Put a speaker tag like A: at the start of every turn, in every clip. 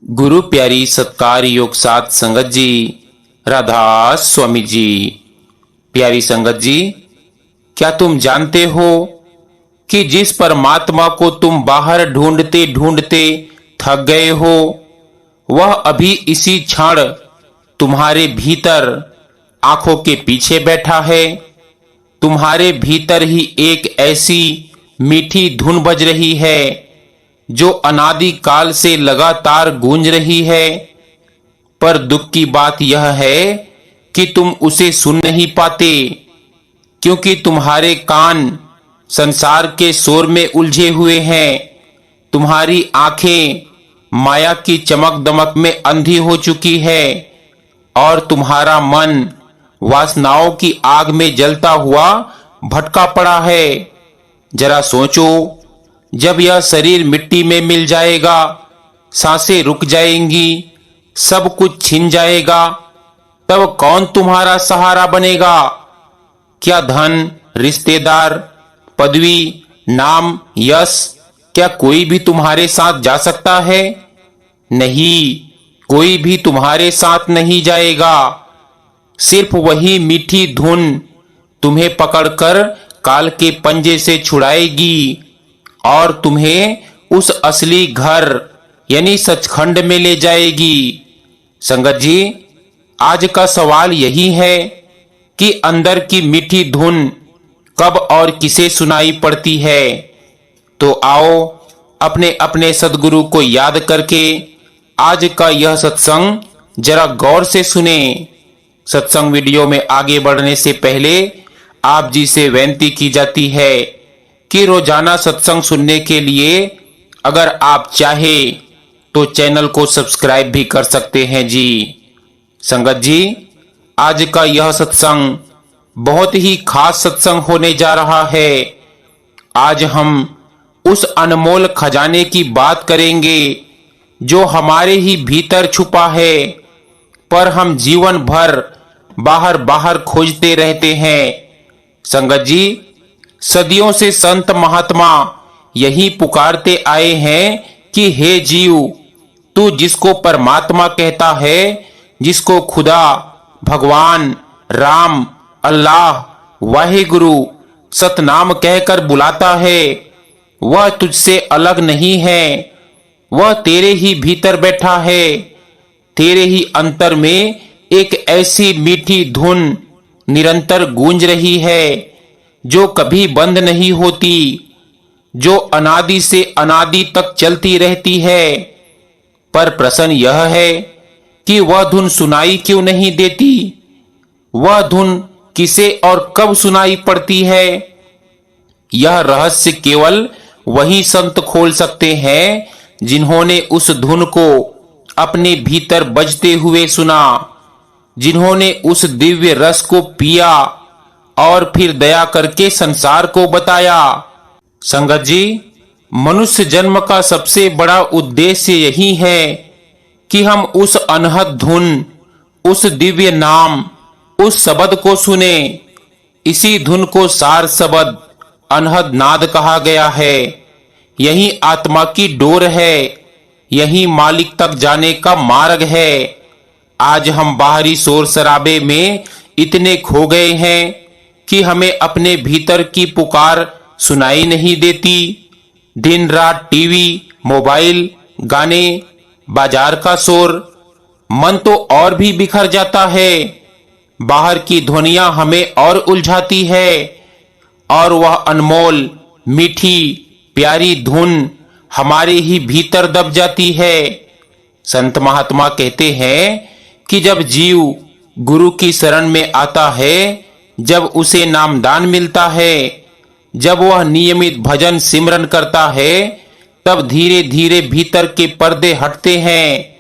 A: गुरु प्यारी सत्कार योग साथ संगत जी, राधा स्वामी जी। प्यारी संगत जी, क्या तुम जानते हो कि जिस परमात्मा को तुम बाहर ढूंढते ढूंढते थक गए हो, वह अभी इसी क्षण तुम्हारे भीतर आंखों के पीछे बैठा है। तुम्हारे भीतर ही एक ऐसी मीठी धुन बज रही है जो अनादि काल से लगातार गूंज रही है। पर दुख की बात यह है कि तुम उसे सुन नहीं पाते, क्योंकि तुम्हारे कान संसार के शोर में उलझे हुए हैं। तुम्हारी आंखें माया की चमक दमक में अंधी हो चुकी है और तुम्हारा मन वासनाओं की आग में जलता हुआ भटका पड़ा है। जरा सोचो, जब यह शरीर मिट्टी में मिल जाएगा, सांसें रुक जाएंगी, सब कुछ छिन जाएगा, तब कौन तुम्हारा सहारा बनेगा? क्या धन, रिश्तेदार, पदवी, नाम, यश, क्या कोई भी तुम्हारे साथ जा सकता है? नहीं, कोई भी तुम्हारे साथ नहीं जाएगा। सिर्फ वही मीठी धुन तुम्हें पकड़कर काल के पंजे से छुड़ाएगी और तुम्हें उस असली घर यानी सचखंड में ले जाएगी। संगत जी, आज का सवाल यही है कि अंदर की मीठी धुन कब और किसे सुनाई पड़ती है। तो आओ अपने अपने सदगुरु को याद करके आज का यह सत्संग जरा गौर से सुने। सत्संग वीडियो में आगे बढ़ने से पहले आप जी से विनती की जाती है कि रोजाना सत्संग सुनने के लिए अगर आप चाहे तो चैनल को सब्सक्राइब भी कर सकते हैं जी। संगत जी, आज का यह सत्संग बहुत ही खास सत्संग होने जा रहा है। आज हम उस अनमोल खजाने की बात करेंगे जो हमारे ही भीतर छुपा है, पर हम जीवन भर बाहर बाहर खोजते रहते हैं। संगत जी, सदियों से संत महात्मा यही पुकारते आए हैं कि हे जीव, तू जिसको परमात्मा कहता है, जिसको खुदा, भगवान, राम, अल्लाह, वाहिगुरु सतनाम कहकर बुलाता है, वह तुझसे अलग नहीं है। वह तेरे ही भीतर बैठा है। तेरे ही अंतर में एक ऐसी मीठी धुन निरंतर गूंज रही है जो कभी बंद नहीं होती, जो अनादि से अनादि तक चलती रहती है। पर प्रश्न यह है कि वह धुन सुनाई क्यों नहीं देती? वह धुन किसे और कब सुनाई पड़ती है? यह रहस्य केवल वही संत खोल सकते हैं जिन्होंने उस धुन को अपने भीतर बजते हुए सुना, जिन्होंने उस दिव्य रस को पिया और फिर दया करके संसार को बताया। संगत जी, मनुष्य जन्म का सबसे बड़ा उद्देश्य यही है कि हम उस अनहद धुन, उस दिव्य नाम, उस शब्द को सुने। इसी धुन को सार शब्द, अनहद नाद कहा गया है। यही आत्मा की डोर है, यही मालिक तक जाने का मार्ग है। आज हम बाहरी शोर शराबे में इतने खो गए हैं कि हमें अपने भीतर की पुकार सुनाई नहीं देती। दिन रात टीवी, मोबाइल, गाने, बाजार का शोर, मन तो और भी बिखर जाता है। बाहर की ध्वनियां हमें और उलझाती है और वह अनमोल, मीठी, प्यारी धुन हमारे ही भीतर दब जाती है। संत महात्मा कहते हैं कि जब जीव गुरु की शरण में आता है, जब उसे नामदान मिलता है, जब वह नियमित भजन सिमरन करता है, तब धीरे धीरे भीतर के पर्दे हटते हैं।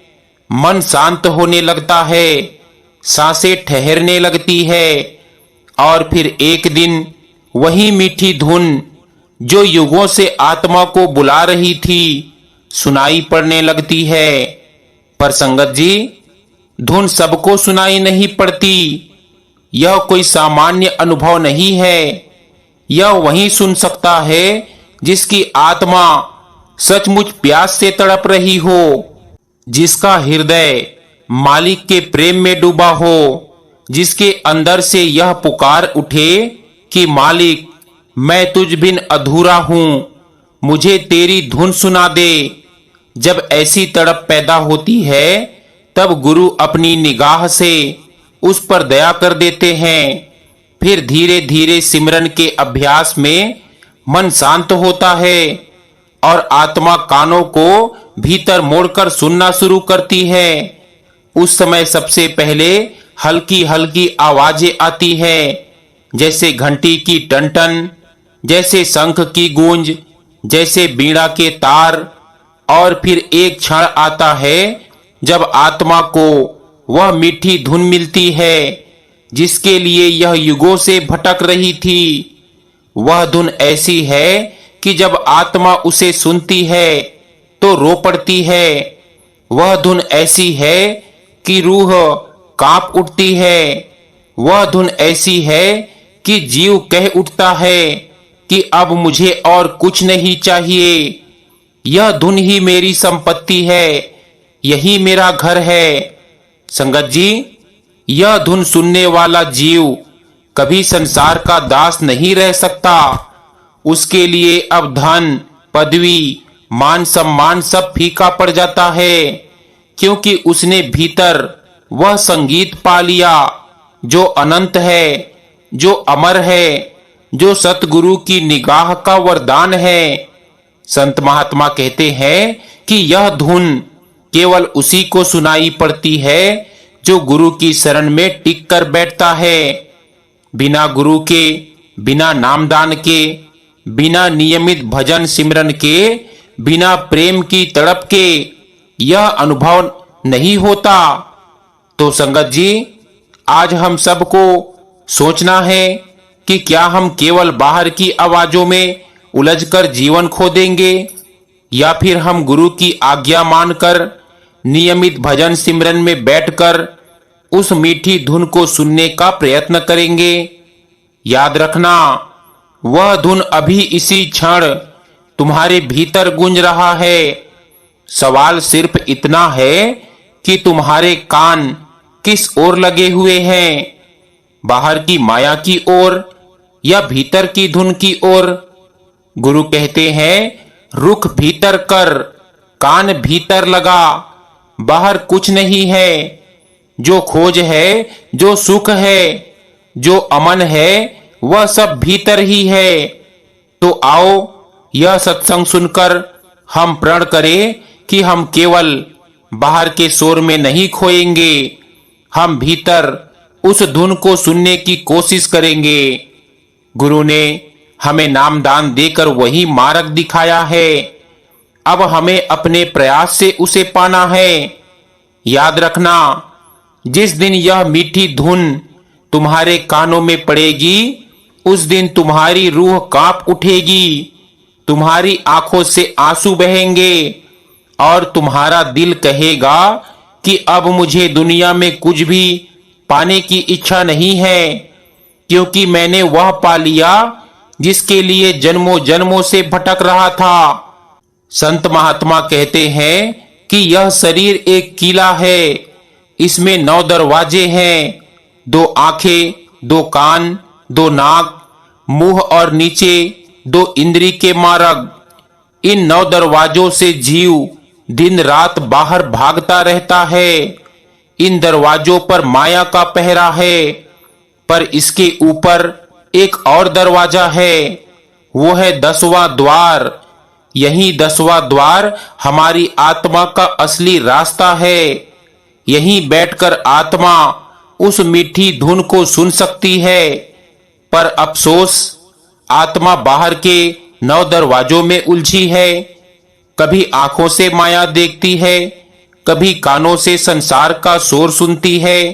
A: मन शांत होने लगता है, सांसें ठहरने लगती है और फिर एक दिन वही मीठी धुन जो युगों से आत्मा को बुला रही थी, सुनाई पड़ने लगती है। पर संगत जी, धुन सबको सुनाई नहीं पड़ती। यह कोई सामान्य अनुभव नहीं है। यह वही सुन सकता है जिसकी आत्मा सचमुच प्यास से तड़प रही हो, जिसका हृदय मालिक के प्रेम में डूबा हो, जिसके अंदर से यह पुकार उठे कि मालिक, मैं तुझ बिन अधूरा हूं, मुझे तेरी धुन सुना दे। जब ऐसी तड़प पैदा होती है तब गुरु अपनी निगाह से उस पर दया कर देते हैं। फिर धीरे धीरे सिमरन के अभ्यास में मन शांत होता है और आत्मा कानों को भीतर मोड़कर सुनना शुरू करती है। उस समय सबसे पहले हल्की हल्की आवाजें आती है, जैसे घंटी की टन-टन, जैसे शंख की गूंज, जैसे बीड़ा के तार। और फिर एक क्षण आता है जब आत्मा को वह मीठी धुन मिलती है जिसके लिए यह युगों से भटक रही थी। वह धुन ऐसी है कि जब आत्मा उसे सुनती है तो रो पड़ती है। वह धुन ऐसी है कि रूह कांप उठती है। वह धुन ऐसी है कि जीव कह उठता है कि अब मुझे और कुछ नहीं चाहिए। यह धुन ही मेरी संपत्ति है, यही मेरा घर है। संगत जी, यह धुन सुनने वाला जीव कभी संसार का दास नहीं रह सकता। उसके लिए अब धन, पदवी, मान सम्मान सब फीका पड़ जाता है, क्योंकि उसने भीतर वह संगीत पा लिया जो अनंत है, जो अमर है, जो सतगुरु की निगाह का वरदान है। संत महात्मा कहते हैं कि यह धुन केवल उसी को सुनाई पड़ती है जो गुरु की शरण में टिक कर बैठता है। बिना गुरु के, बिना नामदान के, बिना नियमित भजन सिमरन के, बिना प्रेम की तड़प के यह अनुभव नहीं होता। तो संगत जी, आज हम सबको सोचना है कि क्या हम केवल बाहर की आवाजों में उलझकर जीवन खो देंगे, या फिर हम गुरु की आज्ञा मानकर नियमित भजन सिमरन में बैठकर उस मीठी धुन को सुनने का प्रयत्न करेंगे। याद रखना, वह धुन अभी इसी क्षण तुम्हारे भीतर गूंज रहा है। सवाल सिर्फ इतना है कि तुम्हारे कान किस ओर लगे हुए हैं, बाहर की माया की ओर या भीतर की धुन की ओर। गुरु कहते हैं, रुख भीतर कर, कान भीतर लगा, बाहर कुछ नहीं है। जो खोज है, जो सुख है, जो अमन है, वह सब भीतर ही है। तो आओ यह सत्संग सुनकर हम प्रण करें कि हम केवल बाहर के शोर में नहीं खोएंगे, हम भीतर उस धुन को सुनने की कोशिश करेंगे। गुरु ने हमें नामदान देकर वही मार्ग दिखाया है, अब हमें अपने प्रयास से उसे पाना है। याद रखना, जिस दिन यह मीठी धुन तुम्हारे कानों में पड़ेगी, उस दिन तुम्हारी रूह कांप उठेगी, तुम्हारी आंखों से आंसू बहेंगे और तुम्हारा दिल कहेगा कि अब मुझे दुनिया में कुछ भी पाने की इच्छा नहीं है, क्योंकि मैंने वह पा लिया जिसके लिए जन्मों जन्मों से भटक रहा था। संत महात्मा कहते हैं कि यह शरीर एक किला है, इसमें 9 दरवाजे हैं, 2 आंखें, 2 कान, 2 नाक, मुंह और नीचे 2 इंद्री के मार्ग। इन 9 दरवाजों से जीव दिन रात बाहर भागता रहता है। इन दरवाजों पर माया का पहरा है, पर इसके ऊपर एक और दरवाजा है, वो है 10वां द्वार। यही 10वां द्वार हमारी आत्मा का असली रास्ता है। यहीं बैठकर आत्मा उस मीठी धुन को सुन सकती है। पर अफसोस, आत्मा बाहर के 9 दरवाजों में उलझी है। कभी आंखों से माया देखती है, कभी कानों से संसार का शोर सुनती है,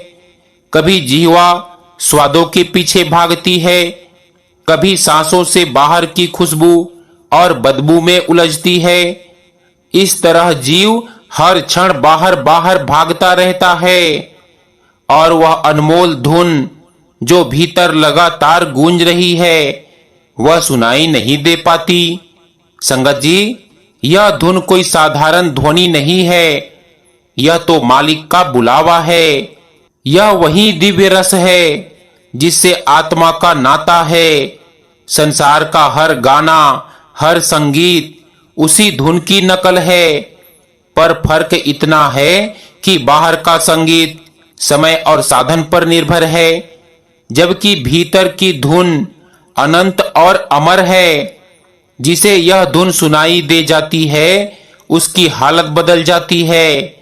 A: कभी जीवा स्वादों के पीछे भागती है, कभी सांसों से बाहर की खुशबू और बदबू में उलझती है। इस तरह जीव हर क्षण बाहर बाहर भागता रहता है और वह अनमोल धुन जो भीतर लगातार गूंज रही है, वह सुनाई नहीं दे पाती। संगत जी, यह धुन कोई साधारण ध्वनि नहीं है, यह तो मालिक का बुलावा है। यह वही दिव्य रस है जिससे आत्मा का नाता है। संसार का हर गाना, हर संगीत उसी धुन की नकल है, पर फर्क इतना है कि बाहर का संगीत समय और साधन पर निर्भर है, जबकि भीतर की धुन अनंत और अमर है। जिसे यह धुन सुनाई दे जाती है उसकी हालत बदल जाती है।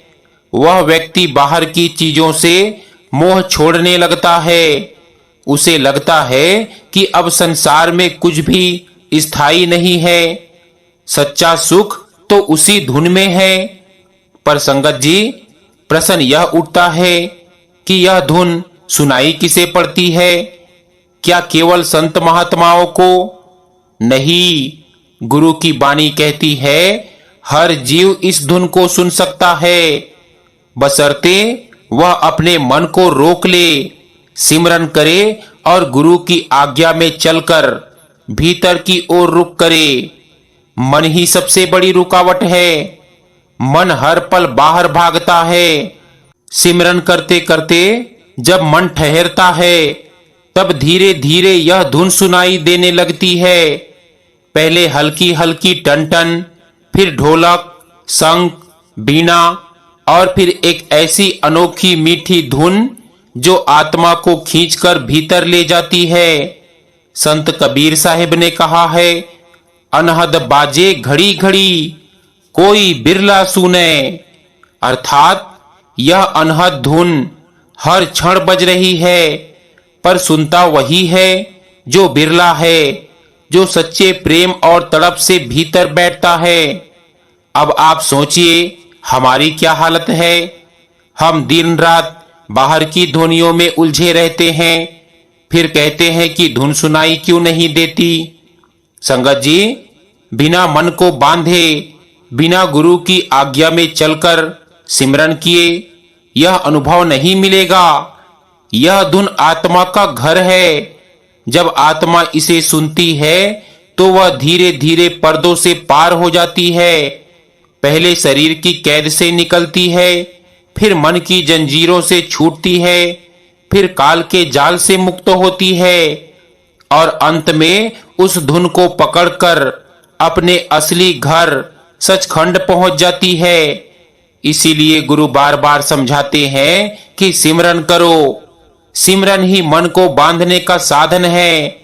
A: वह व्यक्ति बाहर की चीजों से मोह छोड़ने लगता है। उसे लगता है कि अब संसार में कुछ भी स्थायी नहीं है। सच्चा सुख तो उसी धुन में है। पर संगत जी, प्रश्न यह उठता है कि यह धुन सुनाई किसे पड़ती है? क्या केवल संत महात्माओं को? नहीं, गुरु की वाणी कहती है हर जीव इस धुन को सुन सकता है, बशर्ते वह अपने मन को रोक ले, सिमरन करे और गुरु की आज्ञा में चलकर भीतर की ओर रुख करे। मन ही सबसे बड़ी रुकावट है। मन हर पल बाहर भागता है। सिमरन करते करते जब मन ठहरता है तब धीरे धीरे यह धुन सुनाई देने लगती है। पहले हल्की हल्की टन-टन, फिर ढोलक, शंख, बीना और फिर एक ऐसी अनोखी मीठी धुन जो आत्मा को खींचकर भीतर ले जाती है। संत कबीर साहिब ने कहा है, अनहद बाजे घड़ी घड़ी, कोई बिरला सुने। अर्थात यह अनहद धुन हर क्षण बज रही है, पर सुनता वही है जो बिरला है, जो सच्चे प्रेम और तड़प से भीतर बैठता है। अब आप सोचिए हमारी क्या हालत है। हम दिन रात बाहर की ध्वनियों में उलझे रहते हैं, फिर कहते हैं कि धुन सुनाई क्यों नहीं देती। संगत जी, बिना मन को बांधे, बिना गुरु की आज्ञा में चलकर सिमरन किए यह अनुभव नहीं मिलेगा। यह धुन आत्मा का घर है। जब आत्मा इसे सुनती है तो वह धीरे धीरे पर्दों से पार हो जाती है। पहले शरीर की कैद से निकलती है, फिर मन की जंजीरों से छूटती है, फिर काल के जाल से मुक्त होती है और अंत में उस धुन को पकड़कर अपने असली घर सचखंड पहुंच जाती है। इसीलिए गुरु बार बार समझाते हैं कि सिमरन करो। सिमरन ही मन को बांधने का साधन है।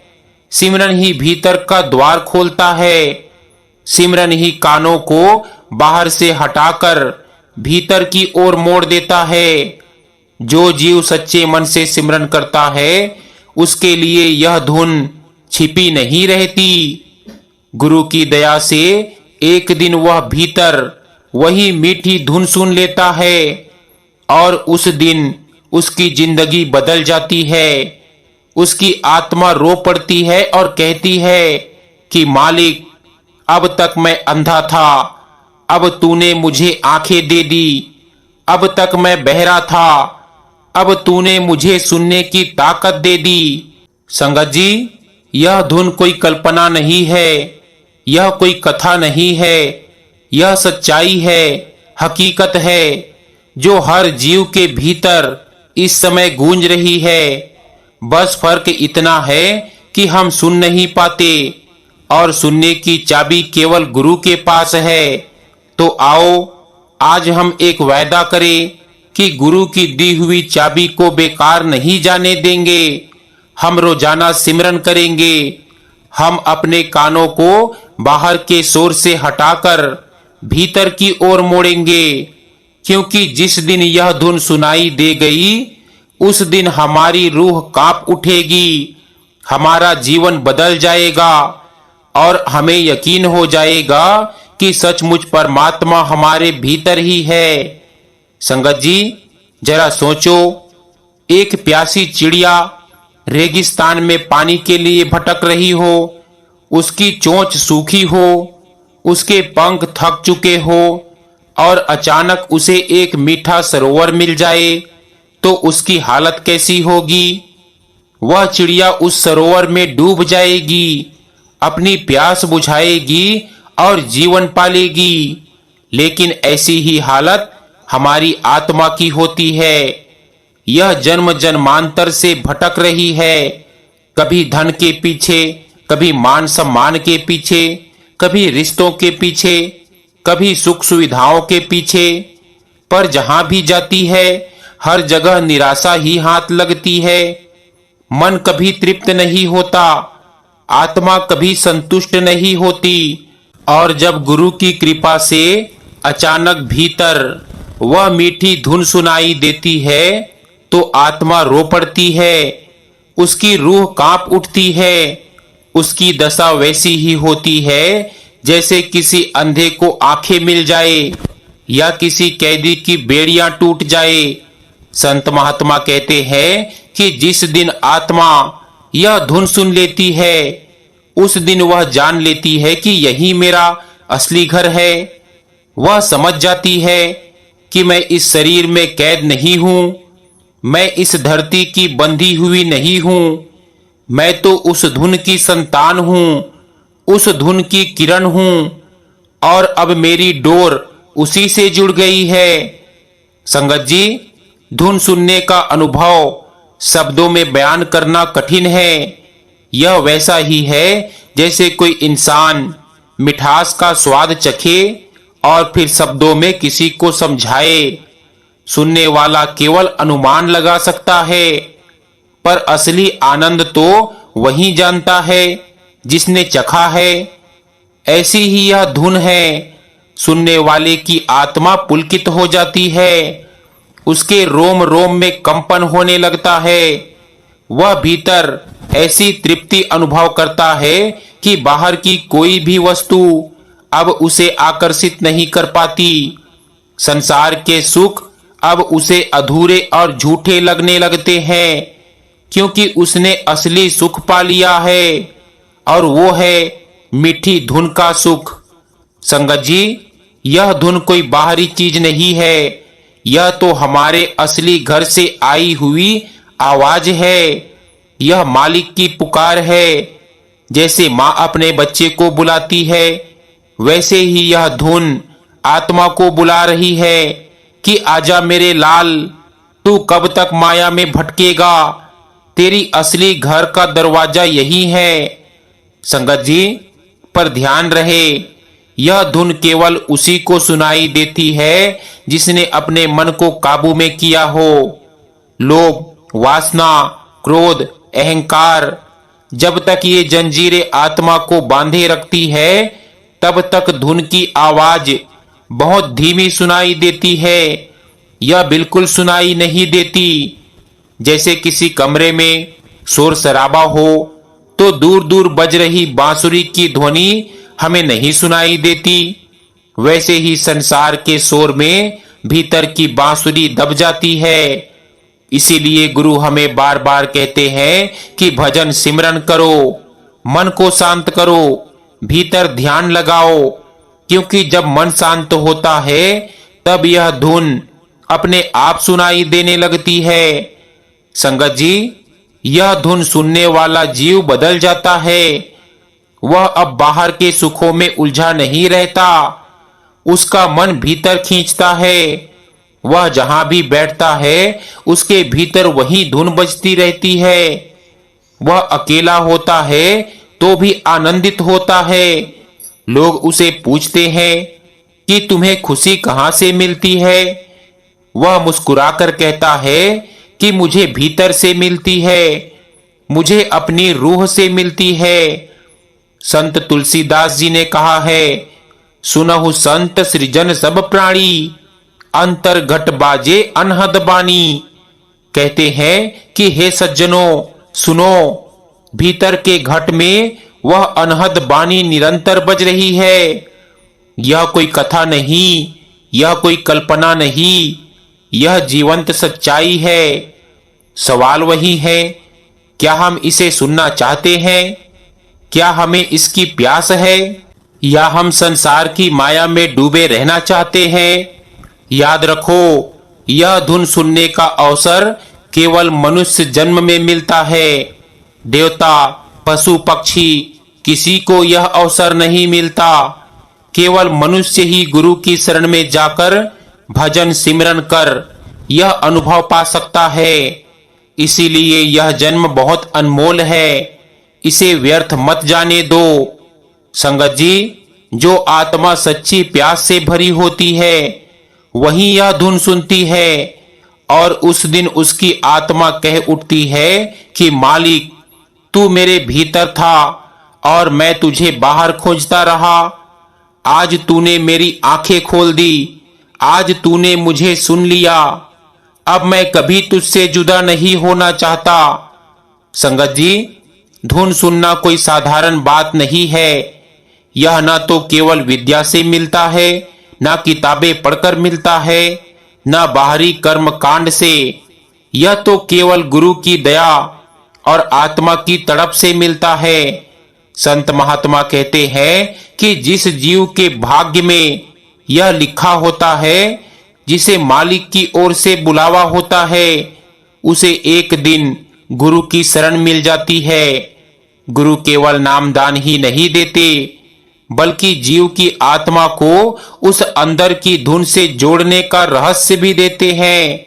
A: सिमरन ही भीतर का द्वार खोलता है। सिमरन ही कानों को बाहर से हटाकर भीतर की ओर मोड़ देता है। जो जीव सच्चे मन से सिमरन करता है उसके लिए यह धुन छिपी नहीं रहती। गुरु की दया से एक दिन वह भीतर वही मीठी धुन सुन लेता है और उस दिन उसकी जिंदगी बदल जाती है। उसकी आत्मा रो पड़ती है और कहती है कि मालिक, अब तक मैं अंधा था, अब तूने मुझे आंखें दे दी। अब तक मैं बहरा था, अब तूने मुझे सुनने की ताकत दे दी। संगत जी, यह धुन कोई कल्पना नहीं है, यह कोई कथा नहीं है, यह सच्चाई है, हकीकत है जो हर जीव के भीतर इस समय गूंज रही है। बस फर्क इतना है कि हम सुन नहीं पाते और सुनने की चाबी केवल गुरु के पास है। तो आओ आज हम एक वायदा करें कि गुरु की दी हुई चाबी को बेकार नहीं जाने देंगे। हम रोजाना सिमरन करेंगे। हम अपने कानों को बाहर के शोर से हटाकर भीतर की ओर मोड़ेंगे, क्योंकि जिस दिन यह धुन सुनाई दे गई उस दिन हमारी रूह कांप उठेगी, हमारा जीवन बदल जाएगा और हमें यकीन हो जाएगा कि सचमुच परमात्मा हमारे भीतर ही है। संगत जी, जरा सोचो, एक प्यासी चिड़िया रेगिस्तान में पानी के लिए भटक रही हो, उसकी चोंच सूखी हो, उसके पंख थक चुके हो और अचानक उसे एक मीठा सरोवर मिल जाए तो उसकी हालत कैसी होगी? वह चिड़िया उस सरोवर में डूब जाएगी, अपनी प्यास बुझाएगी और जीवन पालेगी। लेकिन ऐसी ही हालत हमारी आत्मा की होती है। यह जन्म जन्मांतर से भटक रही है, कभी धन के पीछे, कभी मान सम्मान के पीछे, कभी रिश्तों के पीछे, कभी सुख सुविधाओं के पीछे। पर जहां भी जाती है हर जगह निराशा ही हाथ लगती है। मन कभी तृप्त नहीं होता, आत्मा कभी संतुष्ट नहीं होती। और जब गुरु की कृपा से अचानक भीतर वह मीठी धुन सुनाई देती है तो आत्मा रो पड़ती है, उसकी रूह कांप उठती है। उसकी दशा वैसी ही होती है जैसे किसी अंधे को आंखें मिल जाए या किसी कैदी की बेड़ियां टूट जाए। संत महात्मा कहते हैं कि जिस दिन आत्मा यह धुन सुन लेती है उस दिन वह जान लेती है कि यही मेरा असली घर है। वह समझ जाती है कि मैं इस शरीर में कैद नहीं हूं, मैं इस धरती की बंधी हुई नहीं हूं, मैं तो उस धुन की संतान हूं, उस धुन की किरण हूं और अब मेरी डोर उसी से जुड़ गई है। संगत जी, धुन सुनने का अनुभव शब्दों में बयान करना कठिन है। यह वैसा ही है जैसे कोई इंसान मिठास का स्वाद चखे और फिर शब्दों में किसी को समझाए। सुनने वाला केवल अनुमान लगा सकता है, पर असली आनंद तो वही जानता है जिसने चखा है। ऐसी ही यह धुन है, सुनने वाले की आत्मा पुलकित हो जाती है, उसके रोम रोम में कंपन होने लगता है। वह भीतर ऐसी तृप्ति अनुभव करता है कि बाहर की कोई भी वस्तु अब उसे आकर्षित नहीं कर पाती। संसार के सुख अब उसे अधूरे और झूठे लगने लगते हैं, क्योंकि उसने असली सुख पा लिया है और वो है मीठी धुन का सुख। संगत जी, यह धुन कोई बाहरी चीज नहीं है, यह तो हमारे असली घर से आई हुई आवाज है। यह मालिक की पुकार है। जैसे माँ अपने बच्चे को बुलाती है, वैसे ही यह धुन आत्मा को बुला रही है कि आजा मेरे लाल, तू कब तक माया में भटकेगा, तेरी असली घर का दरवाजा यही है। संगत जी, पर ध्यान रहे, यह धुन केवल उसी को सुनाई देती है जिसने अपने मन को काबू में किया हो। लोभ, वासना, क्रोध, अहंकार, जब तक ये जंजीरें आत्मा को बांधे रखती है तब तक धुन की आवाज बहुत धीमी सुनाई देती है, यह बिल्कुल सुनाई नहीं देती। जैसे किसी कमरे में शोर शराबा हो तो दूर दूर बज रही बांसुरी की ध्वनि हमें नहीं सुनाई देती, वैसे ही संसार के शोर में भीतर की बांसुरी दब जाती है। इसीलिए गुरु हमें बार बार कहते हैं कि भजन सिमरन करो, मन को शांत करो, भीतर ध्यान लगाओ, क्योंकि जब मन शांत होता है तब यह धुन अपने आप सुनाई देने लगती है। संगत जी, यह धुन सुनने वाला जीव बदल जाता है। वह अब बाहर के सुखों में उलझा नहीं रहता, उसका मन भीतर खींचता है। वह जहां भी बैठता है उसके भीतर वही धुन बजती रहती है। वह अकेला होता है तो भी आनंदित होता है। लोग उसे पूछते हैं कि तुम्हें खुशी कहां से मिलती है? वह मुस्कुराकर कहता है कि मुझे भीतर से मिलती है, मुझे अपनी रूह से मिलती है। संत तुलसीदास जी ने कहा है, सुनहु संत सृजन सब प्राणी, अंतर घट बाजे अनहद बानी। कहते हैं कि हे सज्जनों सुनो, भीतर के घट में वह अनहद बानी निरंतर बज रही है। यह कोई कथा नहीं, यह कोई कल्पना नहीं, यह जीवंत सच्चाई है। सवाल वही है, क्या हम इसे सुनना चाहते हैं? क्या हमें इसकी प्यास है, या हम संसार की माया में डूबे रहना चाहते हैं? याद रखो, यह धुन सुनने का अवसर केवल मनुष्य जन्म में मिलता है। देवता, पशु, पक्षी, किसी को यह अवसर नहीं मिलता। केवल मनुष्य ही गुरु की शरण में जाकर भजन सिमरन कर यह अनुभव पा सकता है। इसीलिए यह जन्म बहुत अनमोल है, इसे व्यर्थ मत जाने दो। संगत जी, जो आत्मा सच्ची प्यास से भरी होती है वही यह धुन सुनती है, और उस दिन उसकी आत्मा कह उठती है कि मालिक, तू मेरे भीतर था और मैं तुझे बाहर खोजता रहा। आज तूने मेरी आंखें खोल दी, आज तूने मुझे सुन लिया। अब मैं कभी तुझसे जुदा नहीं होना चाहता। संगत जी, धुन सुनना कोई साधारण बात नहीं है। यह न तो केवल विद्या से मिलता है, न किताबें पढ़कर मिलता है, न बाहरी कर्म कांड से। यह तो केवल गुरु की दया और आत्मा की तड़प से मिलता है। संत महात्मा कहते हैं कि जिस जीव के भाग्य में यह लिखा होता है, जिसे मालिक की ओर से बुलावा होता है, उसे एक दिन गुरु की शरण मिल जाती है। गुरु केवल नामदान ही नहीं देते, बल्कि जीव की आत्मा को उस अंदर की धुन से जोड़ने का रहस्य भी देते हैं।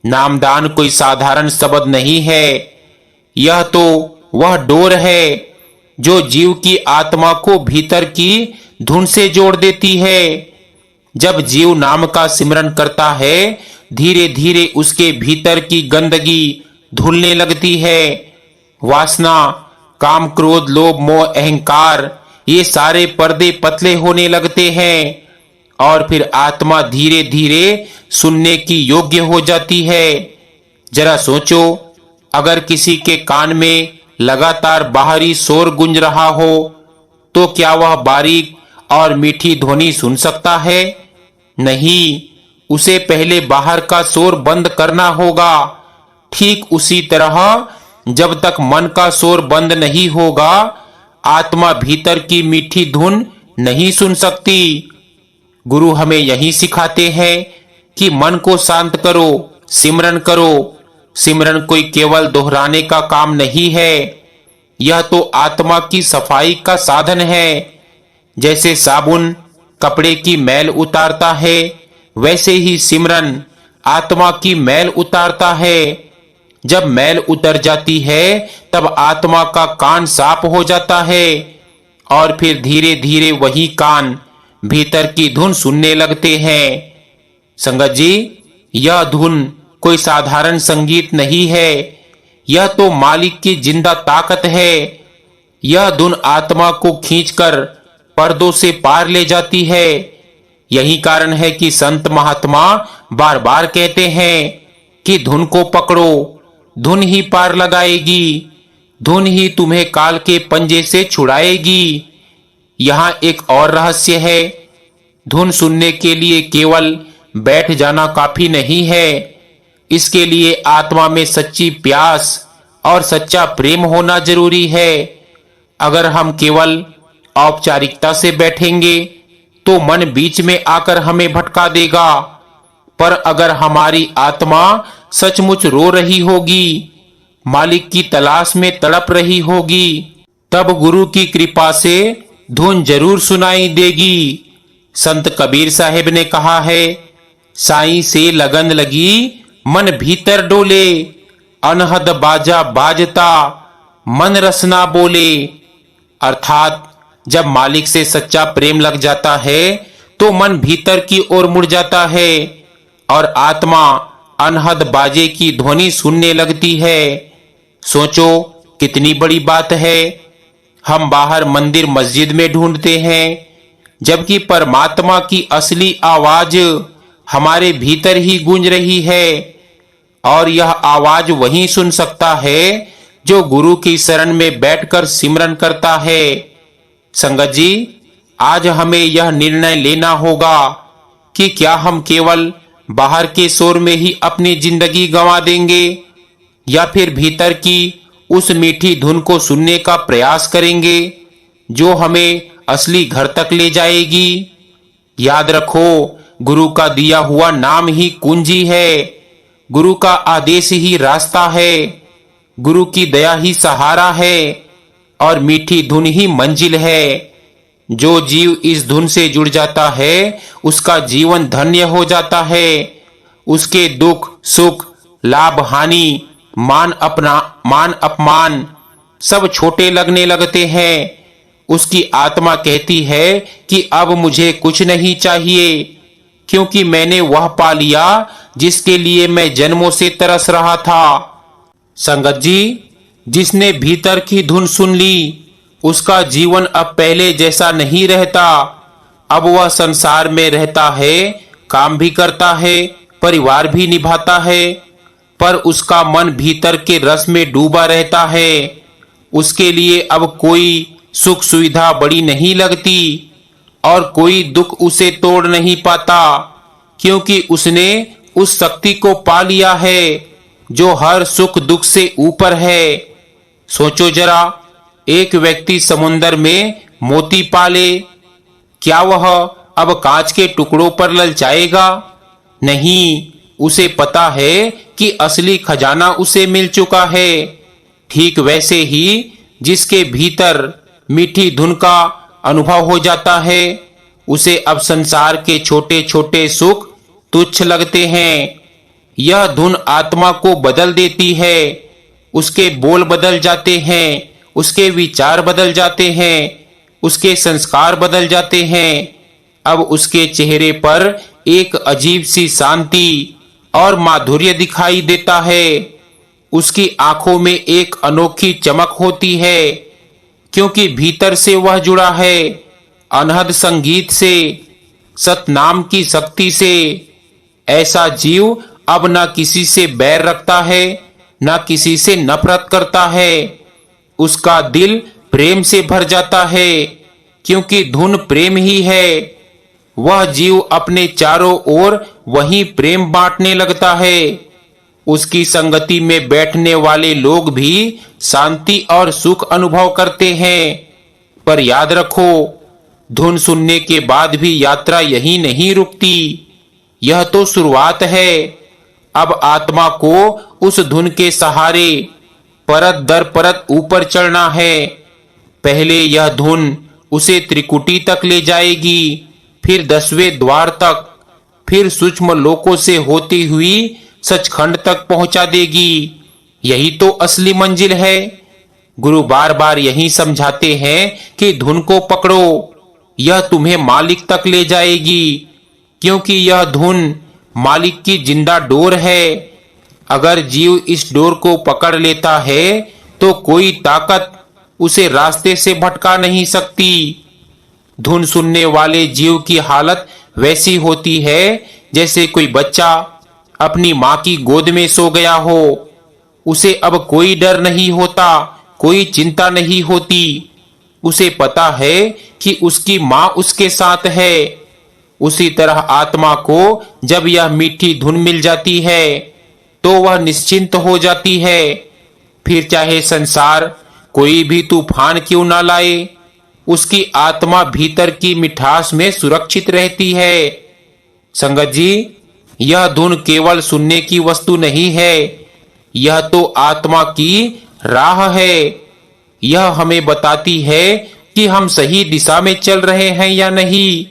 A: नामदान कोई साधारण शब्द नहीं है, यह तो वह डोर है जो जीव की आत्मा को भीतर की धुन से जोड़ देती है। जब जीव नाम का सिमरन करता है, धीरे धीरे उसके भीतर की गंदगी धुलने लगती है। वासना, काम, क्रोध, लोभ, मोह, अहंकार, ये सारे पर्दे पतले होने लगते हैं और फिर आत्मा धीरे धीरे सुनने की योग्य हो जाती है। जरा सोचो, अगर किसी के कान में लगातार बाहरी शोर गूंज रहा हो तो क्या वह बारीक और मीठी ध्वनि सुन सकता है? नहीं, उसे पहले बाहर का शोर बंद करना होगा। ठीक उसी तरह जब तक मन का शोर बंद नहीं होगा, आत्मा भीतर की मीठी धुन नहीं सुन सकती। गुरु हमें यही सिखाते हैं कि मन को शांत करो, सिमरन करो। सिमरन कोई केवल दोहराने का काम नहीं है, यह तो आत्मा की सफाई का साधन है। जैसे साबुन कपड़े की मैल उतारता है, वैसे ही सिमरन आत्मा की मैल उतारता है। जब मैल उतर जाती है तब आत्मा का कान साफ हो जाता है और फिर धीरे धीरे वही कान भीतर की धुन सुनने लगते हैं। संगत जी, यह धुन कोई साधारण संगीत नहीं है, यह तो मालिक की जिंदा ताकत है। यह धुन आत्मा को खींचकर पर्दों से पार ले जाती है। यही कारण है कि संत महात्मा बार बार कहते हैं कि धुन को पकड़ो, धुन ही पार लगाएगी, धुन ही तुम्हें काल के पंजे से छुड़ाएगी। यहाँ एक और रहस्य है, धुन सुनने के लिए केवल बैठ जाना काफी नहीं है, इसके लिए आत्मा में सच्ची प्यास और सच्चा प्रेम होना जरूरी है। अगर हम केवल औपचारिकता से बैठेंगे तो मन बीच में आकर हमें भटका देगा, पर अगर हमारी आत्मा सचमुच रो रही होगी, मालिक की तलाश में तड़प रही होगी, तब गुरु की कृपा से धुन जरूर सुनाई देगी। संत कबीर साहिब ने कहा है, साईं से लगन लगी मन भीतर डोले, अनहद बाजा बाजता मन रसना बोले। अर्थात जब मालिक से सच्चा प्रेम लग जाता है तो मन भीतर की ओर मुड़ जाता है और आत्मा अनहद बाजे की ध्वनि सुनने लगती है। सोचो कितनी बड़ी बात है। हम बाहर मंदिर मस्जिद में ढूंढते हैं, जबकि परमात्मा की असली आवाज हमारे भीतर ही गूंज रही है, और यह आवाज वही सुन सकता है जो गुरु की शरण में बैठकर सिमरन करता है। संगत जी, आज हमें यह निर्णय लेना होगा कि क्या हम केवल बाहर के शोर में ही अपनी जिंदगी गंवा देंगे या फिर भीतर की उस मीठी धुन को सुनने का प्रयास करेंगे जो हमें असली घर तक ले जाएगी। याद रखो, गुरु का दिया हुआ नाम ही कुंजी है, गुरु का आदेश ही रास्ता है, गुरु की दया ही सहारा है और मीठी धुन ही मंजिल है। जो जीव इस धुन से जुड़ जाता है उसका जीवन धन्य हो जाता है। उसके दुख सुख, लाभ हानि, मान अपमान सब छोटे लगने लगते हैं। उसकी आत्मा कहती है कि अब मुझे कुछ नहीं चाहिए, क्योंकि मैंने वह पा लिया जिसके लिए मैं जन्मों से तरस रहा था। संगत जी, जिसने भीतर की धुन सुन ली उसका जीवन अब पहले जैसा नहीं रहता। अब वह संसार में रहता है, काम भी करता है, परिवार भी निभाता है, पर उसका मन भीतर के रस में डूबा रहता है। उसके लिए अब कोई सुख सुविधा बड़ी नहीं लगती और कोई दुख उसे तोड़ नहीं पाता, क्योंकि उसने उस शक्ति को पा लिया है जो हर सुख दुख से ऊपर है। सोचो जरा, एक व्यक्ति समुद्र में मोती पाले, क्या वह अब कांच के टुकड़ों पर ललचाएगा? नहीं, उसे पता है कि असली खजाना उसे मिल चुका है। ठीक वैसे ही जिसके भीतर मीठी धुन का अनुभव हो जाता है उसे अब संसार के छोटे छोटे सुख तुच्छ लगते हैं। यह धुन आत्मा को बदल देती है, उसके बोल बदल जाते हैं, उसके विचार बदल जाते हैं, उसके संस्कार बदल जाते हैं। अब उसके चेहरे पर एक अजीब सी शांति और माधुर्य दिखाई देता है। उसकी आंखों में एक अनोखी चमक होती है, क्योंकि भीतर से वह जुड़ा है अनहद संगीत से, सतनाम की शक्ति से। ऐसा जीव अब न किसी से बैर रखता है, न किसी से नफरत करता है। उसका दिल प्रेम से भर जाता है, क्योंकि धुन प्रेम ही है। वह जीव अपने चारों ओर वही प्रेम बांटने लगता है। उसकी संगति में बैठने वाले लोग भी शांति और सुख अनुभव करते हैं। पर याद रखो, धुन सुनने के बाद भी यात्रा यही नहीं रुकती। यह तो शुरुआत है। अब आत्मा को उस धुन के सहारे परत दर परत ऊपर चढ़ना है। पहले यह धुन उसे त्रिकुटी तक ले जाएगी, फिर 10वें द्वार तक, फिर सूक्ष्म लोकों से होती हुई सचखंड तक पहुंचा देगी। यही तो असली मंजिल है। गुरु बार बार यही समझाते हैं कि धुन को पकड़ो, यह तुम्हें मालिक तक ले जाएगी, क्योंकि यह धुन मालिक की जिंदा डोर है। अगर जीव इस डोर को पकड़ लेता है तो कोई ताकत उसे रास्ते से भटका नहीं सकती। धुन सुनने वाले जीव की हालत वैसी होती है जैसे कोई बच्चा अपनी माँ की गोद में सो गया हो। उसे अब कोई डर नहीं होता, कोई चिंता नहीं होती। उसे पता है कि उसकी माँ उसके साथ है। उसी तरह आत्मा को जब यह मीठी धुन मिल जाती है तो वह निश्चिंत हो जाती है। फिर चाहे संसार कोई भी तूफान क्यों ना लाए, उसकी आत्मा भीतर की मिठास में सुरक्षित रहती है। संगत जी, यह धुन केवल सुनने की वस्तु नहीं है, यह तो आत्मा की राह है। यह हमें बताती है कि हम सही दिशा में चल रहे हैं या नहीं।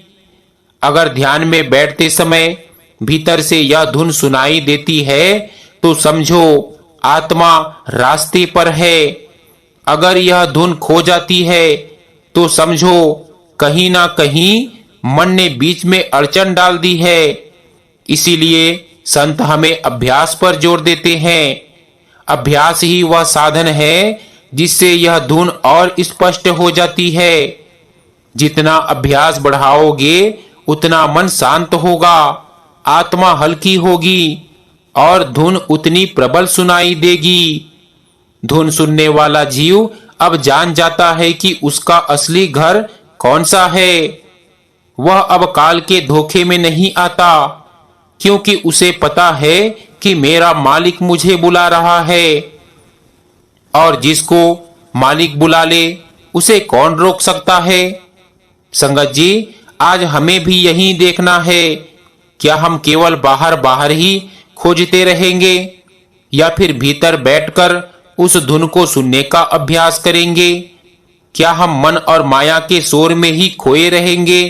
A: अगर ध्यान में बैठते समय भीतर से यह धुन सुनाई देती है तो समझो आत्मा रास्ते पर है। अगर यह धुन खो जाती है तो समझो कहीं ना कहीं मन ने बीच में अड़चन डाल दी है। इसीलिए संत हमें अभ्यास पर जोर देते हैं। अभ्यास ही वह साधन है जिससे यह धुन और स्पष्ट हो जाती है। जितना अभ्यास बढ़ाओगे उतना मन शांत होगा, आत्मा हल्की होगी और धुन उतनी प्रबल सुनाई देगी। धुन सुनने वाला जीव अब जान जाता है कि उसका असली घर कौन सा है। वह अब काल के धोखे में नहीं आता, क्योंकि उसे पता है कि मेरा मालिक मुझे बुला रहा है। और जिसको मालिक बुला ले उसे कौन रोक सकता है। संगत जी, आज हमें भी यही देखना है, क्या हम केवल बाहर बाहर ही खोजते रहेंगे या फिर भीतर बैठकर उस धुन को सुनने का अभ्यास करेंगे। क्या हम मन और माया के शोर में ही खोए रहेंगे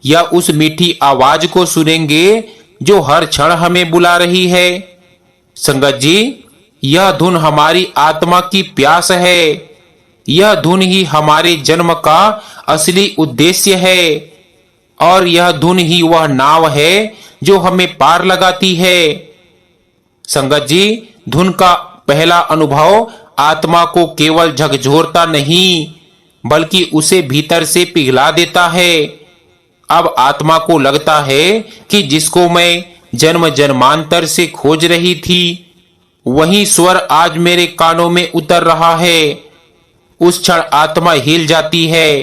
A: या उस मीठी आवाज को सुनेंगे जो हर क्षण हमें बुला रही है? संगत जी, यह धुन हमारी आत्मा की प्यास है। यह धुन ही हमारे जन्म का असली उद्देश्य है और यह धुन ही वह नाव है जो हमें पार लगाती है। संगत जी, धुन का पहला अनुभव आत्मा को केवल झकझोरता नहीं बल्कि उसे भीतर से पिघला देता है। अब आत्मा को लगता है कि जिसको मैं जन्म जन्मांतर से खोज रही थी वही स्वर आज मेरे कानों में उतर रहा है। उस क्षण आत्मा हिल जाती है,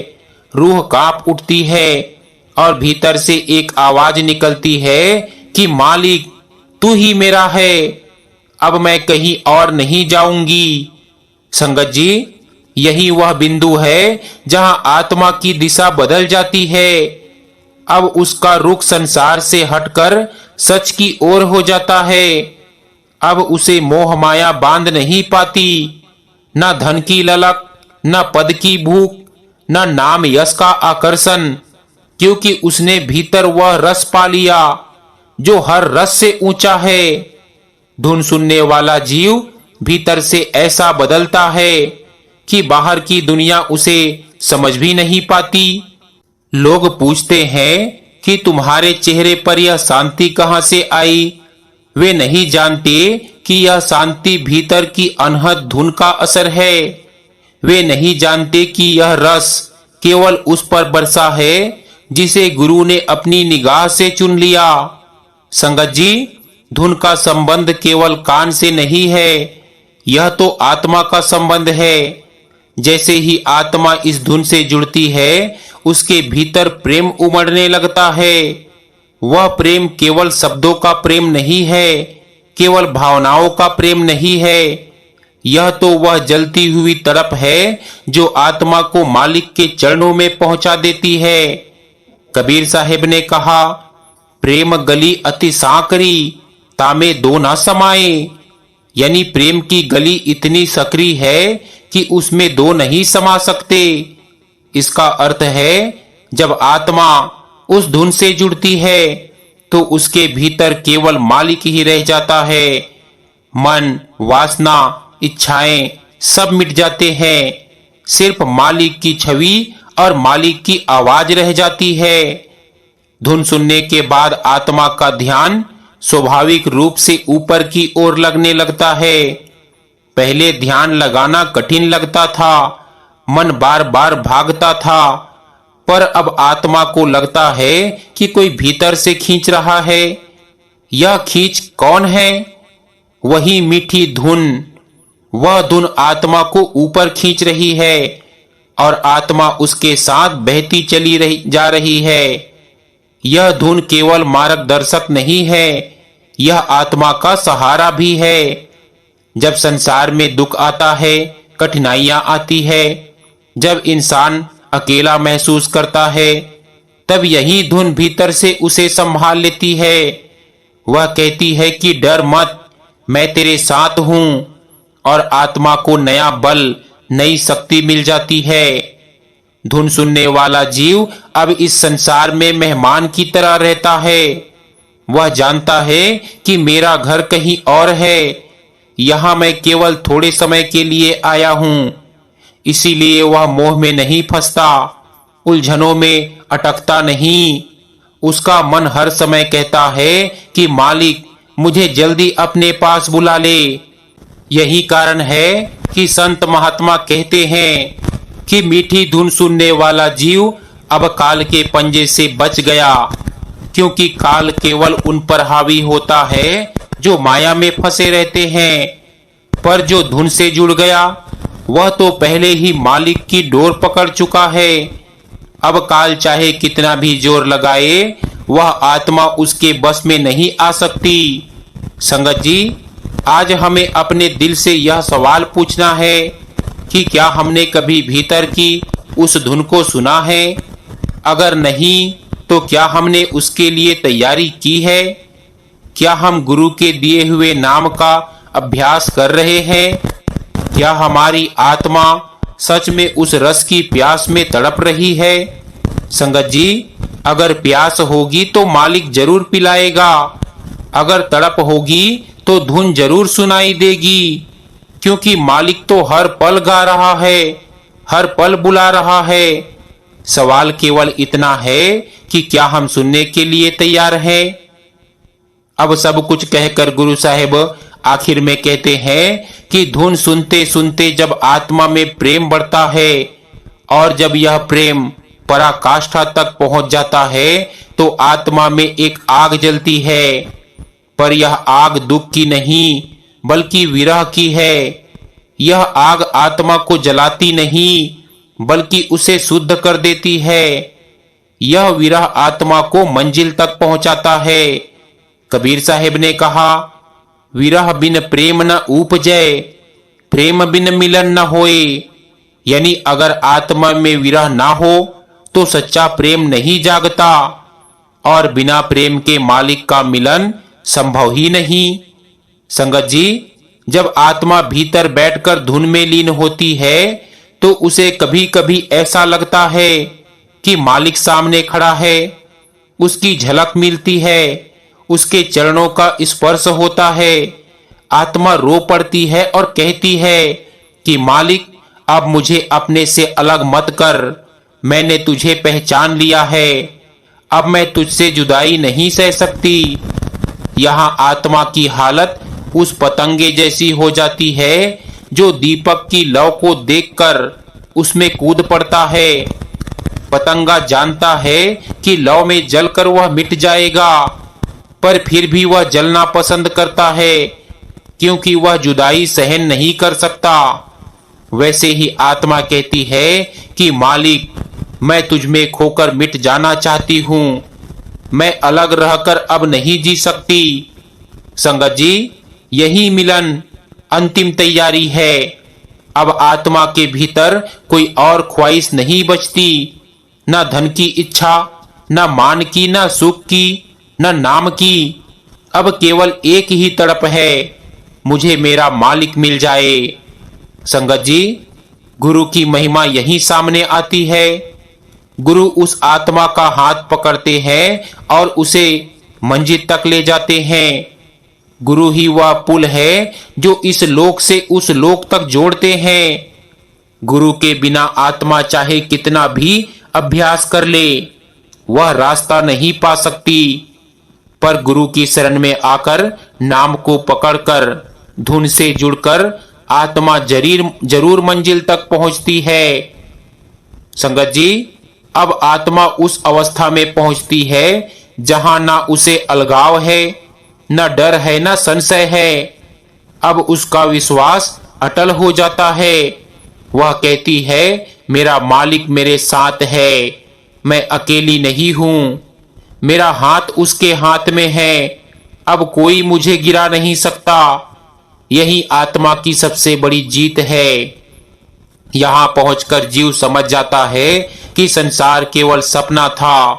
A: रूह कांप उठती है और भीतर से एक आवाज निकलती है कि मालिक तू ही मेरा है, अब मैं कहीं और नहीं जाऊंगी। संगत जी, यही वह बिंदु है जहां आत्मा की दिशा बदल जाती है। अब उसका रुख संसार से हटकर सच की ओर हो जाता है। अब उसे मोह माया बांध नहीं पाती, न धन की ललक, न पद की भूख, न नाम यश का आकर्षण, क्योंकि उसने भीतर वह रस पा लिया जो हर रस से ऊंचा है। धुन सुनने वाला जीव भीतर से ऐसा बदलता है कि बाहर की दुनिया उसे समझ भी नहीं पाती। लोग पूछते हैं कि तुम्हारे चेहरे पर यह शांति कहां से आई? वे नहीं जानते कि यह शांति भीतर की अनहद धुन का असर है। वे नहीं जानते कि यह रस केवल उस पर बरसा है जिसे गुरु ने अपनी निगाह से चुन लिया। संगत जी, धुन का संबंध केवल कान से नहीं है, यह तो आत्मा का संबंध है। जैसे ही आत्मा इस धुन से जुड़ती है उसके भीतर प्रेम उमड़ने लगता है। वह प्रेम केवल शब्दों का प्रेम नहीं है, केवल भावनाओं का प्रेम नहीं है। यह तो वह जलती हुई तड़प है जो आत्मा को मालिक के चरणों में पहुंचा देती है। कबीर साहिब ने कहा, प्रेम गली अति सांकरी तामे दो ना समाए, यानी प्रेम की गली इतनी सकरी है कि उसमें दो नहीं समा सकते। इसका अर्थ है जब आत्मा उस धुन से जुड़ती है तो उसके भीतर केवल मालिक ही रह जाता है। मन, वासना, इच्छाएं सब मिट जाते हैं, सिर्फ मालिक की छवि और मालिक की आवाज रह जाती है। धुन सुनने के बाद आत्मा का ध्यान स्वाभाविक रूप से ऊपर की ओर लगने लगता है। पहले ध्यान लगाना कठिन लगता था, मन बार बार भागता था, पर अब आत्मा को लगता है कि कोई भीतर से खींच रहा है। यह खींच कौन है? वही मीठी धुन। वह धुन आत्मा को ऊपर खींच रही है और आत्मा उसके साथ बहती चली जा रही है। यह धुन केवल मार्गदर्शक नहीं है, यह आत्मा का सहारा भी है। जब संसार में दुख आता है, कठिनाइयां आती है, जब इंसान अकेला महसूस करता है, तब यही धुन भीतर से उसे संभाल लेती है। वह कहती है कि डर मत, मैं तेरे साथ हूं, और आत्मा को नया बल, नई शक्ति मिल जाती है। धुन सुनने वाला जीव अब इस संसार में मेहमान की तरह रहता है। वह जानता है कि मेरा घर कहीं और है, यहां मैं केवल थोड़े समय के लिए आया हूं। इसीलिए वह मोह में नहीं फंसता, उलझनों में अटकता नहीं। उसका मन हर समय कहता है कि मालिक मुझे जल्दी अपने पास बुला ले। यही कारण है कि संत महात्मा कहते हैं कि मीठी धुन सुनने वाला जीव अब काल के पंजे से बच गया, क्योंकि काल केवल उन पर हावी होता है जो माया में फंसे रहते हैं। पर जो धुन से जुड़ गया वह तो पहले ही मालिक की डोर पकड़ चुका है। अब काल चाहे कितना भी जोर लगाए, वह आत्मा उसके बस में नहीं आ सकती। संगत जी, आज हमें अपने दिल से यह सवाल पूछना है कि क्या हमने कभी भीतर की उस धुन को सुना है? अगर नहीं तो क्या हमने उसके लिए तैयारी की है? क्या हम गुरु के दिए हुए नाम का अभ्यास कर रहे हैं? क्या हमारी आत्मा सच में उस रस की प्यास में तड़प रही है? संगत जी, अगर प्यास होगी तो मालिक जरूर पिलाएगा, अगर तड़प होगी तो धुन जरूर सुनाई देगी, क्योंकि मालिक तो हर पल गा रहा है, हर पल बुला रहा है। सवाल केवल इतना है कि क्या हम सुनने के लिए तैयार हैं? अब सब कुछ कहकर गुरु साहिब आखिर में कहते हैं कि धुन सुनते सुनते जब आत्मा में प्रेम बढ़ता है और जब यह प्रेम पराकाष्ठा तक पहुंच जाता है तो आत्मा में एक आग जलती है, पर यह आग दुख की नहीं बल्कि विरह की है। यह आग आत्मा को जलाती नहीं बल्कि उसे शुद्ध कर देती है। यह विरह आत्मा को मंजिल तक पहुंचाता है। कबीर साहिब ने कहा, विरह बिन प्रेम न उपजै, प्रेम बिन मिलन न होए। यानी अगर आत्मा में विरह ना हो तो सच्चा प्रेम नहीं जागता और बिना प्रेम के मालिक का मिलन संभव ही नहीं। संगत जी, जब आत्मा भीतर बैठकर धुन में लीन होती है तो उसे कभी कभी ऐसा लगता है कि मालिक सामने खड़ा है, उसकी झलक मिलती है, उसके चरणों का स्पर्श होता है। आत्मा रो पड़ती है और कहती है कि मालिक, अब मुझे अपने से अलग मत कर, मैंने तुझे पहचान लिया है, अब मैं तुझसे जुदाई नहीं सह सकती। यहाँ आत्मा की हालत उस पतंगे जैसी हो जाती है जो दीपक की लौ को देखकर उसमें कूद पड़ता है। पतंगा जानता है कि लौ में जलकर वह मिट जाएगा, पर फिर भी वह जलना पसंद करता है क्योंकि वह जुदाई सहन नहीं कर सकता। वैसे ही आत्मा कहती है कि मालिक, मैं तुझ में खोकर मिट जाना चाहती हूँ, मैं अलग रहकर अब नहीं जी सकती। संगत जी, यही मिलन अंतिम तैयारी है। अब आत्मा के भीतर कोई और ख्वाहिश नहीं बचती, न धन की इच्छा, न मान की, न सुख की, न नाम की। अब केवल एक ही तड़प है, मुझे मेरा मालिक मिल जाए। संगत जी, गुरु की महिमा यही सामने आती है। गुरु उस आत्मा का हाथ पकड़ते हैं और उसे मंजिल तक ले जाते हैं। गुरु ही वह पुल है जो इस लोक से उस लोक तक जोड़ते हैं। गुरु के बिना आत्मा चाहे कितना भी अभ्यास कर ले, वह रास्ता नहीं पा सकती। पर गुरु की शरण में आकर, नाम को पकड़कर, धुन से जुड़कर आत्मा जरूर मंजिल तक पहुंचती है। संगत जी, अब आत्मा उस अवस्था में पहुंचती है जहां ना उसे अलगाव है, न डर है, न संशय है। अब उसका विश्वास अटल हो जाता है। वह कहती है, मेरा मालिक मेरे साथ है, मैं अकेली नहीं हूं, मेरा हाथ उसके हाथ में है, अब कोई मुझे गिरा नहीं सकता। यही आत्मा की सबसे बड़ी जीत है। यहां पहुंचकर जीव समझ जाता है कि संसार केवल सपना था।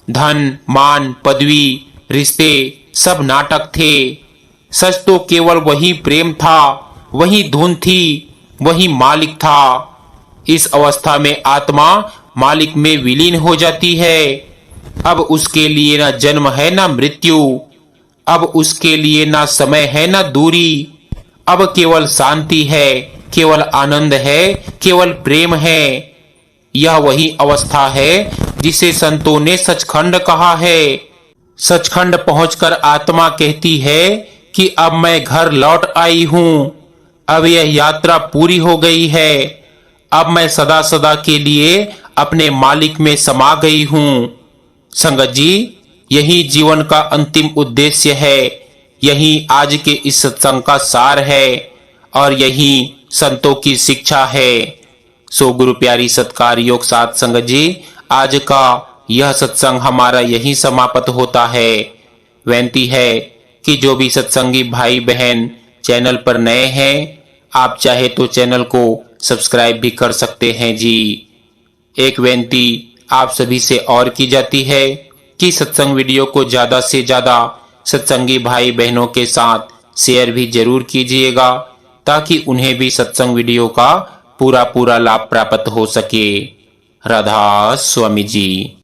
A: धन, मान, पदवी, रिश्ते सब नाटक थे। सच तो केवल वही प्रेम था, वही धुन थी, वही मालिक था। इस अवस्था में आत्मा मालिक में विलीन हो जाती है। अब उसके लिए न जन्म है न मृत्यु, अब उसके लिए न समय है न दूरी। अब केवल शांति है, केवल आनंद है, केवल प्रेम है। यह वही अवस्था है जिसे संतों ने सचखंड कहा है। सचखंड पहुंचकर आत्मा कहती है कि अब मैं घर लौट आई हूं, अब यह यात्रा पूरी हो गई है, अब मैं सदा सदा के लिए अपने मालिक में समा गई हूं। संगत जी, यही जीवन का अंतिम उद्देश्य है, यही आज के इस सत्संग का सार है और यही संतों की शिक्षा है। सो गुरु प्यारी सत्कार योग साथ संगत जी, आज का यह सत्संग हमारा यही समाप्त होता है। विनती है कि जो भी सत्संगी भाई बहन चैनल पर नए हैं, आप चाहे तो चैनल को सब्सक्राइब भी कर सकते हैं जी। एक विनती आप सभी से और की जाती है कि सत्संग वीडियो को ज्यादा से ज्यादा सत्संगी भाई बहनों के साथ शेयर भी जरूर कीजिएगा, ताकि उन्हें भी सत्संग वीडियो का पूरा पूरा लाभ प्राप्त हो सके। राधा स्वामी जी।